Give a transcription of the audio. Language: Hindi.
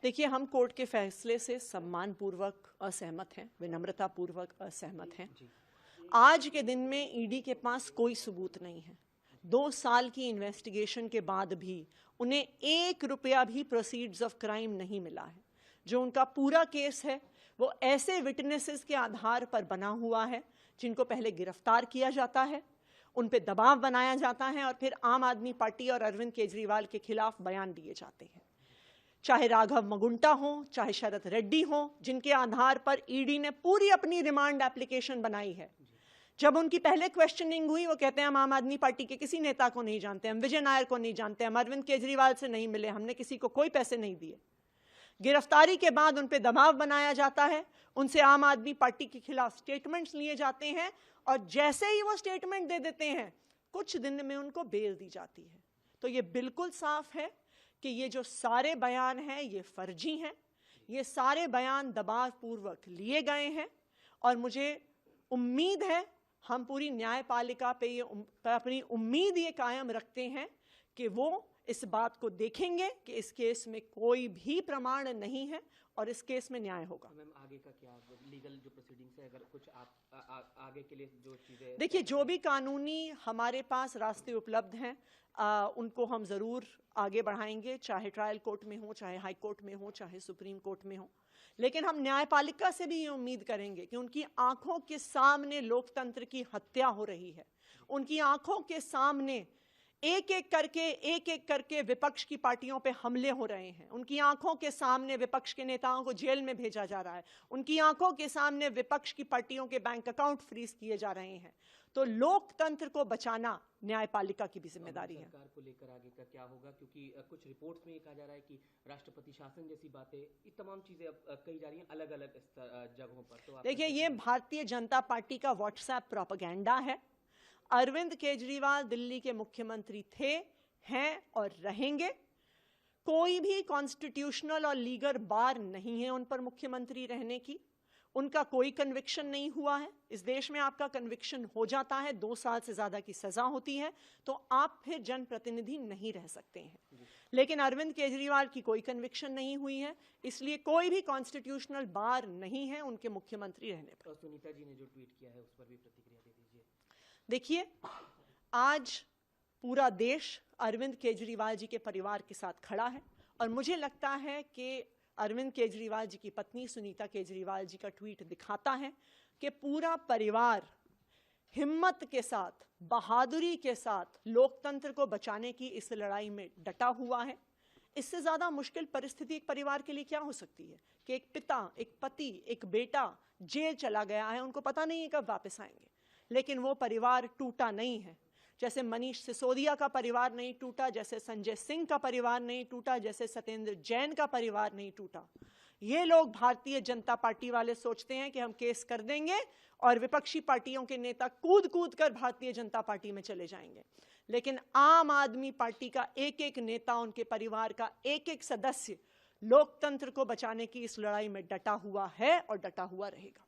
देखिए, हम कोर्ट के फैसले से सम्मानपूर्वक असहमत हैं, विनम्रतापूर्वक असहमत हैं। आज के दिन में ईडी के पास कोई सबूत नहीं है। 2 साल की इन्वेस्टिगेशन के बाद भी उन्हें 1 रुपया भी प्रोसीड्स ऑफ क्राइम नहीं मिला है। जो उनका पूरा केस है वो ऐसे विटनेसेस के आधार पर बना हुआ है जिनको पहले गिरफ्तार किया जाता है, उन पे दबाव बनाया जाता है और फिर आम आदमी पार्टी और अरविंद केजरीवाल के खिलाफ बयान दिए जाते हैं। चाहे राघव मगुंटा हो, चाहे शरद रेड्डी हो, जिनके आधार पर ईडी ने पूरी अपनी रिमांड एप्लीकेशन बनाई है। जब उनकी पहले क्वेश्चनिंग हुई, वो कहते हैं हम आम आदमी पार्टी के किसी नेता को नहीं जानते, हम विजय नायर को नहीं जानते, हम अरविंद केजरीवाल से नहीं मिले, हमने किसी को कोई पैसे नहीं दिए। गिरफ्तारी के बाद उन पे दबाव बनाया जाता है, उनसे आम आदमी पार्टी के खिलाफ स्टेटमेंट्स लिए जाते हैं और जैसे ही वो स्टेटमेंट दे देते हैं कुछ दिन में उनको बेल दी जाती है। तो ये बिल्कुल साफ है कि ये जो सारे बयान हैं ये फर्जी हैं, ये सारे बयान दबावपूर्वक लिए गए हैं और मुझे उम्मीद है, हम पूरी न्यायपालिका पे ये अपनी उम्मीद ये कायम रखते हैं कि वो इस बात को देखेंगे कि इस केस में कोई भी प्रमाण नहीं है और इस केस में न्याय होगा। मैम, आगे का क्या लीगल जो प्रोसीडिंग्स है, अगर कुछ आप आगे के लिए जो चीजें, देखिए, जो भी कानूनी हमारे पास रास्ते उपलब्ध हैं उनको हम ज़रूर आगे बढ़ाएंगे, चाहे ट्रायल कोर्ट में हो, चाहे हाई कोर्ट में हो, चाहे सुप्रीम कोर्ट में हो। लेकिन हम न्यायपालिका से भी ये उम्मीद करेंगे कि उनकी आंखों के सामने लोकतंत्र की हत्या हो रही है, उनकी आंखों के सामने एक एक करके विपक्ष की पार्टियों पे हमले हो रहे हैं, उनकी आंखों के सामने विपक्ष के नेताओं को जेल में भेजा जा रहा है, उनकी आंखों के सामने विपक्ष की पार्टियों के बैंक अकाउंट फ्रीज किए जा रहे हैं। तो लोकतंत्र को बचाना न्यायपालिका की भी जिम्मेदारी है। सरकार को लेकर आगे का क्या होगा, क्योंकि कुछ रिपोर्ट्स में ये कहा जा रहा है कि राष्ट्रपति शासन जैसी बातें, ये तमाम चीजें अब कही जा रही हैं अलग अलग जगहों पर। तो देखिए, ये भारतीय जनता पार्टी का व्हाट्सएप प्रोपेगेंडा है। अरविंद केजरीवाल दिल्ली के मुख्यमंत्री थे, हैं और रहेंगे। कोई भी कॉन्स्टिट्यूशनल और लीगल बार नहीं है उन पर मुख्यमंत्री रहने की। उनका कोई कन्विक्शन नहीं हुआ है। इस देश में आपका कन्विक्शन हो जाता है, 2 साल से ज्यादा की सजा होती है, तो आप फिर जनप्रतिनिधि नहीं रह सकते हैं। लेकिन अरविंद केजरीवाल की कोई कन्विक्शन नहीं हुई है, इसलिए कोई भी कॉन्स्टिट्यूशनल बार नहीं है उनके मुख्यमंत्री रहने पर। सुनीता जी ने जो ट्वीट किया है उस पर भी प्रतिक्रिया दे दीजिए। देखिए, आज पूरा देश अरविंद केजरीवाल जी के परिवार के साथ खड़ा है और मुझे लगता है कि अरविंद केजरीवाल जी की पत्नी सुनीता केजरीवाल जी का ट्वीट दिखाता है कि पूरा परिवार हिम्मत के साथ, बहादुरी के साथ लोकतंत्र को बचाने की इस लड़ाई में डटा हुआ है। इससे ज्यादा मुश्किल परिस्थिति एक परिवार के लिए क्या हो सकती है कि एक पिता, एक पति, एक बेटा जेल चला गया है, उनको पता नहीं है कब वापस आएंगे, लेकिन वो परिवार टूटा नहीं है। जैसे मनीष सिसोदिया का परिवार नहीं टूटा, जैसे संजय सिंह का परिवार नहीं टूटा, जैसे सत्येंद्र जैन का परिवार नहीं टूटा। ये लोग भारतीय जनता पार्टी वाले सोचते हैं कि हम केस कर देंगे और विपक्षी पार्टियों के नेता कूद कूद कर भारतीय जनता पार्टी में चले जाएंगे, लेकिन आम आदमी पार्टी का एक एक नेता, उनके परिवार का एक एक सदस्य लोकतंत्र को बचाने की इस लड़ाई में डटा हुआ है और डटा हुआ रहेगा।